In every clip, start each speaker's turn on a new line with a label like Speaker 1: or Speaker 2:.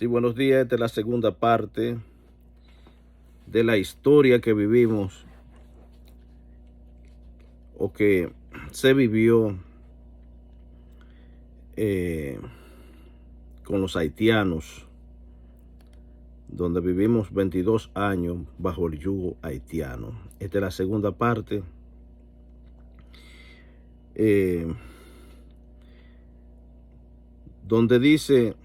Speaker 1: Sí, buenos días. Esta es la segunda parte de la historia que vivimos o que se vivió eh, con los haitianos, donde vivimos 22 años bajo el yugo haitiano. Esta es la segunda parte. Donde dice: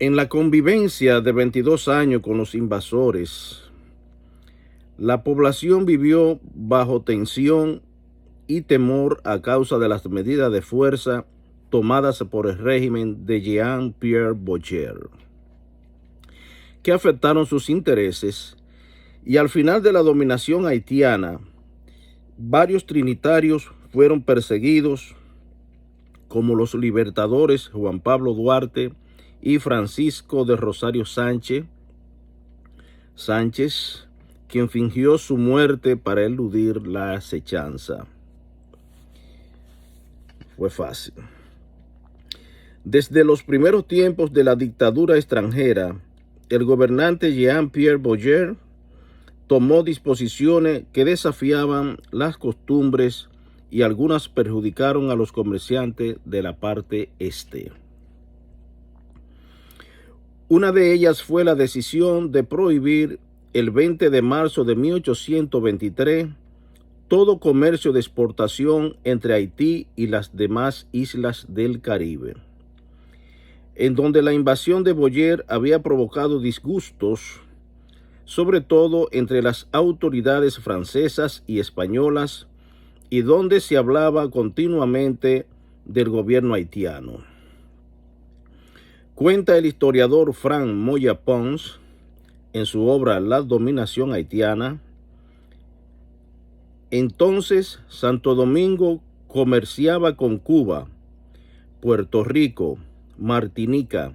Speaker 1: en la convivencia de 22 años con los invasores, la población vivió bajo tensión y temor a causa de las medidas de fuerza tomadas por el régimen de Jean-Pierre Boyer, que afectaron sus intereses, y al final de la dominación haitiana, varios trinitarios fueron perseguidos, como los libertadores Juan Pablo Duarte y Francisco de Rosario Sánchez, quien fingió su muerte para eludir la acechanza. Fue fácil. Desde los primeros tiempos de la dictadura extranjera, el gobernante Jean-Pierre Boyer tomó disposiciones que desafiaban las costumbres y algunas perjudicaron a los comerciantes de la parte este. Una de ellas fue la decisión de prohibir el 20 de marzo de 1823 todo comercio de exportación entre Haití y las demás islas del Caribe, en donde la invasión de Boyer había provocado disgustos, sobre todo entre las autoridades francesas y españolas, y donde se hablaba continuamente del gobierno haitiano. Cuenta el historiador Frank Moya Pons, en su obra La dominación haitiana: entonces Santo Domingo comerciaba con Cuba, Puerto Rico, Martinica,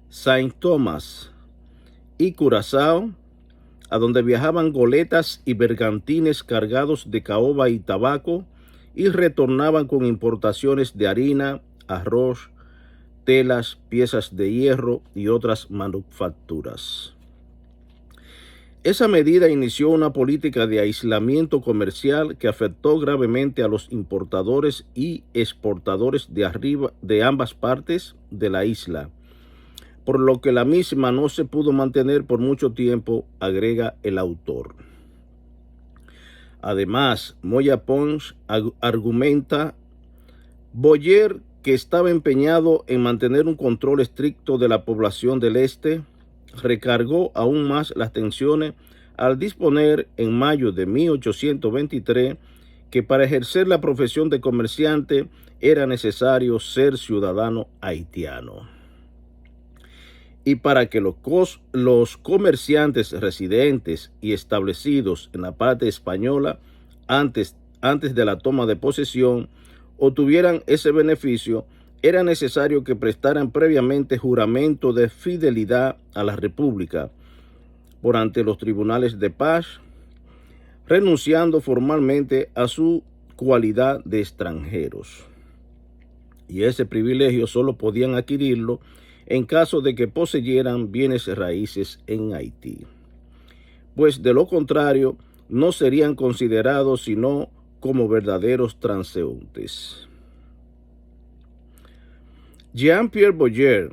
Speaker 1: Saint Thomas y Curazao, a donde viajaban goletas y bergantines cargados de caoba y tabaco, y retornaban con importaciones de harina, arroz, telas, piezas de hierro y otras manufacturas. Esa medida inició una política de aislamiento comercial que afectó gravemente a los importadores y exportadores de ambas partes de la isla, por lo que la misma no se pudo mantener por mucho tiempo, agrega el autor. Además, Moya Pons argumenta: Boyer, que estaba empeñado en mantener un control estricto de la población del este, recargó aún más las tensiones al disponer en mayo de 1823 que para ejercer la profesión de comerciante era necesario ser ciudadano haitiano. Y para que los comerciantes residentes y establecidos en la parte española antes de la toma de posesión obtuvieran ese beneficio, era necesario que prestaran previamente juramento de fidelidad a la República por ante los tribunales de paz, renunciando formalmente a su cualidad de extranjeros. Y ese privilegio solo podían adquirirlo en caso de que poseyeran bienes raíces en Haití, pues de lo contrario no serían considerados sino como verdaderos transeúntes. Jean-Pierre Boyer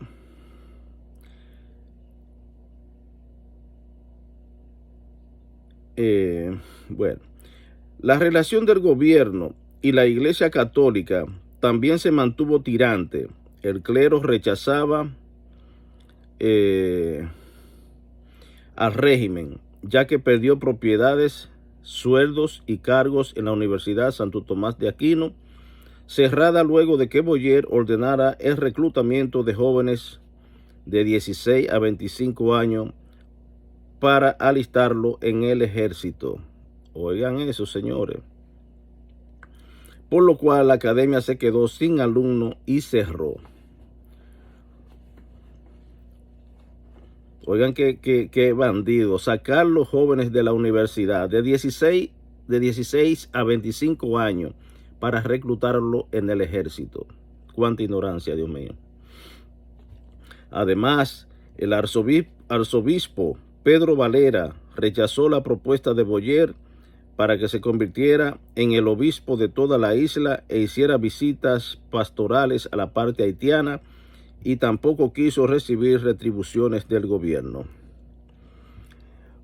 Speaker 1: la relación del gobierno y la Iglesia Católica también se mantuvo tirante. El clero rechazaba al régimen, ya que perdió propiedades, sueldos y cargos en la Universidad Santo Tomás de Aquino, cerrada luego de que Boyer ordenara el reclutamiento de jóvenes de 16 a 25 años para alistarlo en el ejército. Oigan eso, señores. Por lo cual la academia se quedó sin alumnos y cerró. Oigan qué bandido, sacar los jóvenes de la universidad de 16 a 25 años para reclutarlo en el ejército. Cuánta ignorancia, Dios mío. Además, el arzobispo Pedro Valera rechazó la propuesta de Boyer para que se convirtiera en el obispo de toda la isla e hiciera visitas pastorales a la parte haitiana, y tampoco quiso recibir retribuciones del gobierno.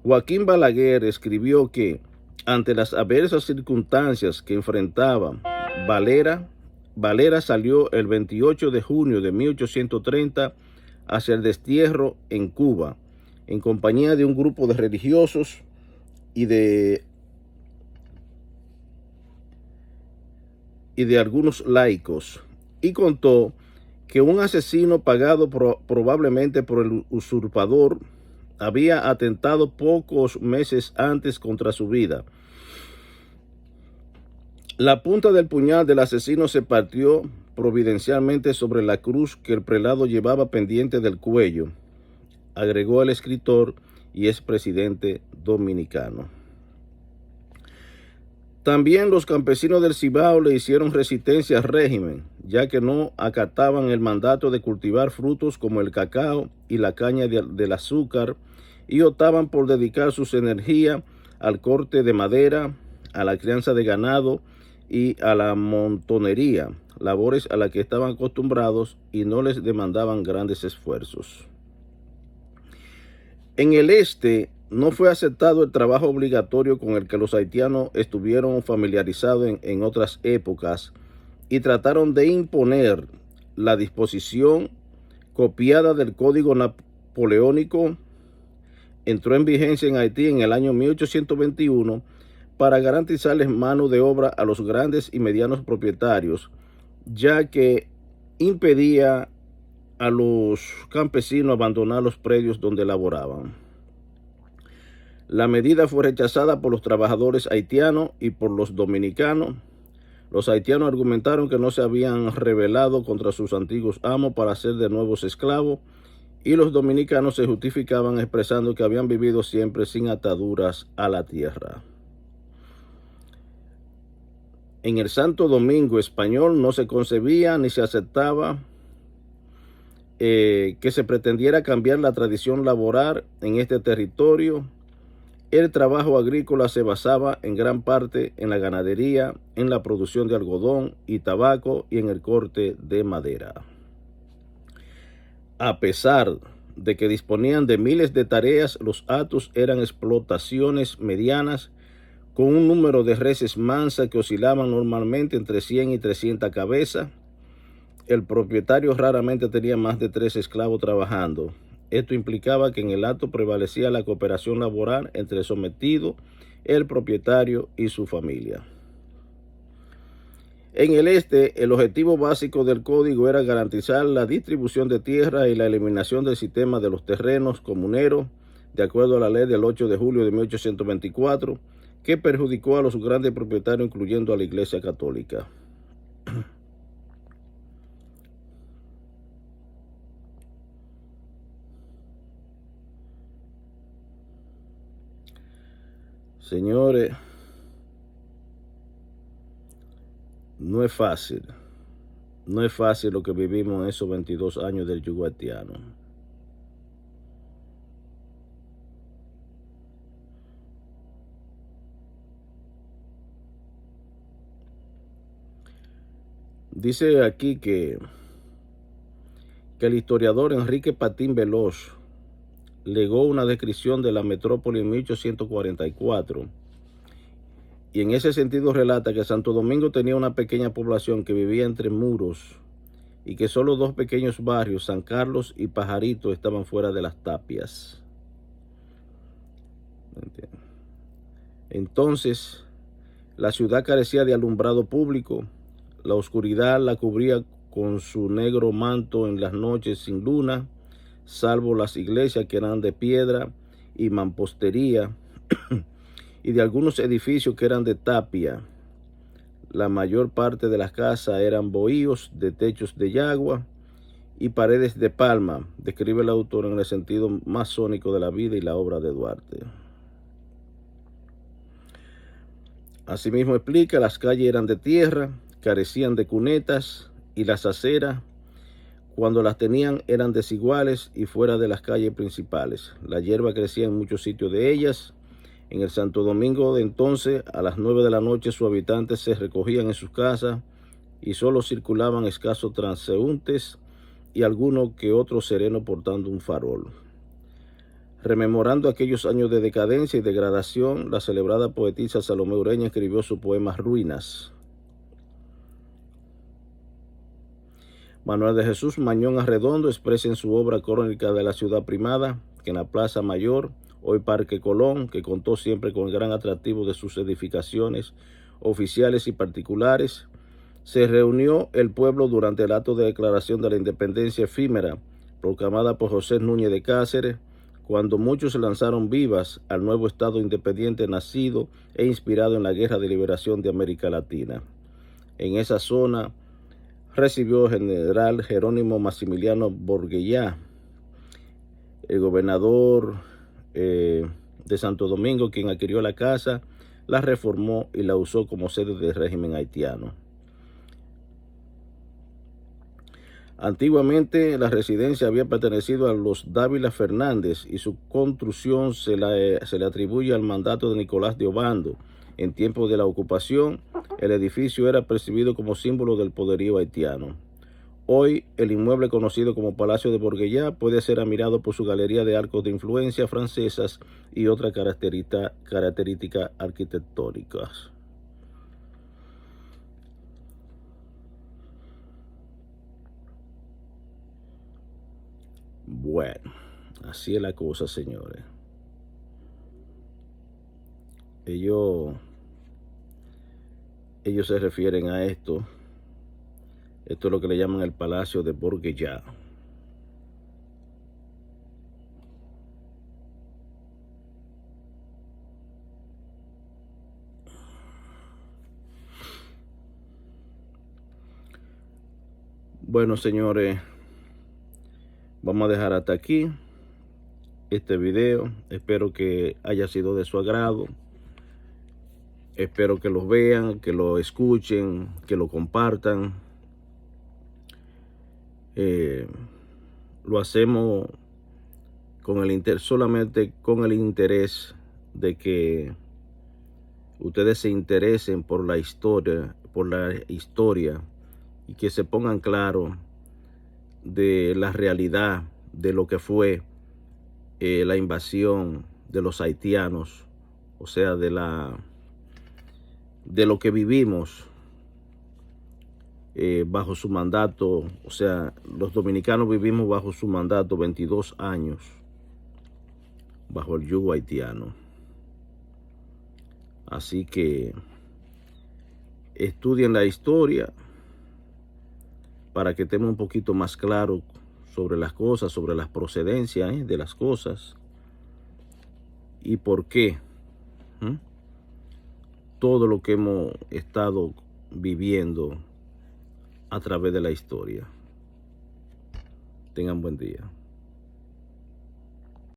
Speaker 1: Joaquín Balaguer escribió que, ante las adversas circunstancias que enfrentaba Valera salió el 28 de junio de 1830 hacia el destierro en Cuba, en compañía de un grupo de religiosos y de algunos laicos, y contó que un asesino pagado probablemente por el usurpador había atentado pocos meses antes contra su vida. La punta del puñal del asesino se partió providencialmente sobre la cruz que el prelado llevaba pendiente del cuello, agregó el escritor y expresidente dominicano. También los campesinos del Cibao le hicieron resistencia al régimen, ya que no acataban el mandato de cultivar frutos como el cacao y la caña del azúcar, y optaban por dedicar sus energías al corte de madera, a la crianza de ganado y a la montonería, labores a las que estaban acostumbrados y no les demandaban grandes esfuerzos. En el este no fue aceptado el trabajo obligatorio con el que los haitianos estuvieron familiarizados en otras épocas, y trataron de imponer la disposición copiada del Código Napoleónico. Entró en vigencia en Haití en el año 1821 para garantizarles mano de obra a los grandes y medianos propietarios, ya que impedía a los campesinos abandonar los predios donde laboraban. La medida fue rechazada por los trabajadores haitianos y por los dominicanos. Los haitianos argumentaron que no se habían rebelado contra sus antiguos amos para ser de nuevos esclavos, y los dominicanos se justificaban expresando que habían vivido siempre sin ataduras a la tierra. En el Santo Domingo español no se concebía ni se aceptaba que se pretendiera cambiar la tradición laboral en este territorio. El trabajo agrícola se basaba en gran parte en la ganadería, en la producción de algodón y tabaco y en el corte de madera. A pesar de que disponían de miles de tareas, los hatos eran explotaciones medianas con un número de reses mansas que oscilaban normalmente entre 100 y 300 cabezas. El propietario raramente tenía más de 3 esclavos trabajando. Esto implicaba que en el hato prevalecía la cooperación laboral entre el sometido, el propietario y su familia. En el este, el objetivo básico del código era garantizar la distribución de tierra y la eliminación del sistema de los terrenos comuneros, de acuerdo a la ley del 8 de julio de 1824, que perjudicó a los grandes propietarios, incluyendo a la Iglesia Católica. Señores, no es fácil. No es fácil lo que vivimos en esos 22 años del yugo haitiano. Dice aquí que el historiador Enrique Patín Veloz legó una descripción de la metrópoli en 1844, y en ese sentido relata que Santo Domingo tenía una pequeña población que vivía entre muros y que solo 2 pequeños barrios, San Carlos y Pajarito, estaban fuera de las tapias. Entonces, la ciudad carecía de alumbrado público. La oscuridad la cubría con su negro manto en las noches sin luna, salvo las iglesias que eran de piedra y mampostería, y de algunos edificios que eran de tapia. La mayor parte de las casas eran bohíos de techos de yagua y paredes de palma, describe el autor en el sentido masónico de la vida y la obra de Duarte. Asimismo explica, las calles eran de tierra, carecían de cunetas, y las aceras, Cuando las tenían eran desiguales y fuera de las calles principales. La hierba crecía en muchos sitios de ellas. En el Santo Domingo de entonces, a las 9 de la noche, sus habitantes se recogían en sus casas y solo circulaban escasos transeúntes y alguno que otro sereno portando un farol. Rememorando aquellos años de decadencia y degradación, la celebrada poetisa Salomé Ureña escribió su poema Ruinas. Manuel de Jesús Mañón Arredondo expresa en su obra Crónica de la Ciudad Primada que en la Plaza Mayor, hoy Parque Colón, que contó siempre con el gran atractivo de sus edificaciones oficiales y particulares, se reunió el pueblo durante el acto de declaración de la independencia efímera proclamada por José Núñez de Cáceres, cuando muchos se lanzaron vivas al nuevo Estado independiente nacido e inspirado en la Guerra de Liberación de América Latina. En esa zona recibió el general Jerónimo Maximiliano Borguellá, el gobernador de Santo Domingo, quien adquirió la casa, la reformó y la usó como sede del régimen haitiano. Antiguamente la residencia había pertenecido a los Dávila Fernández y su construcción se le atribuye al mandato de Nicolás de Obando. En tiempos de la ocupación, el edificio era percibido como símbolo del poderío haitiano. Hoy, el inmueble conocido como Palacio de Borguellá puede ser admirado por su galería de arcos de influencia francesas y otras características arquitectónicas. Bueno, así es la cosa, señores. Ellos se refieren a esto. Esto es lo que le llaman el Palacio de Borguellá. Bueno, señores, vamos a dejar hasta aquí este video. Espero que haya sido de su agrado. Espero que lo vean, que lo escuchen, que lo compartan. Lo hacemos con solamente con el interés de que ustedes se interesen por la historia y que se pongan claro de la realidad de lo que fue la invasión de los haitianos, o sea, de lo que vivimos bajo su mandato. O sea, los dominicanos vivimos bajo su mandato 22 años bajo el yugo haitiano. Así que estudien la historia para que estemos un poquito más claros sobre las cosas, sobre las procedencias de las cosas y por qué todo lo que hemos estado viviendo a través de la historia. Tengan buen día.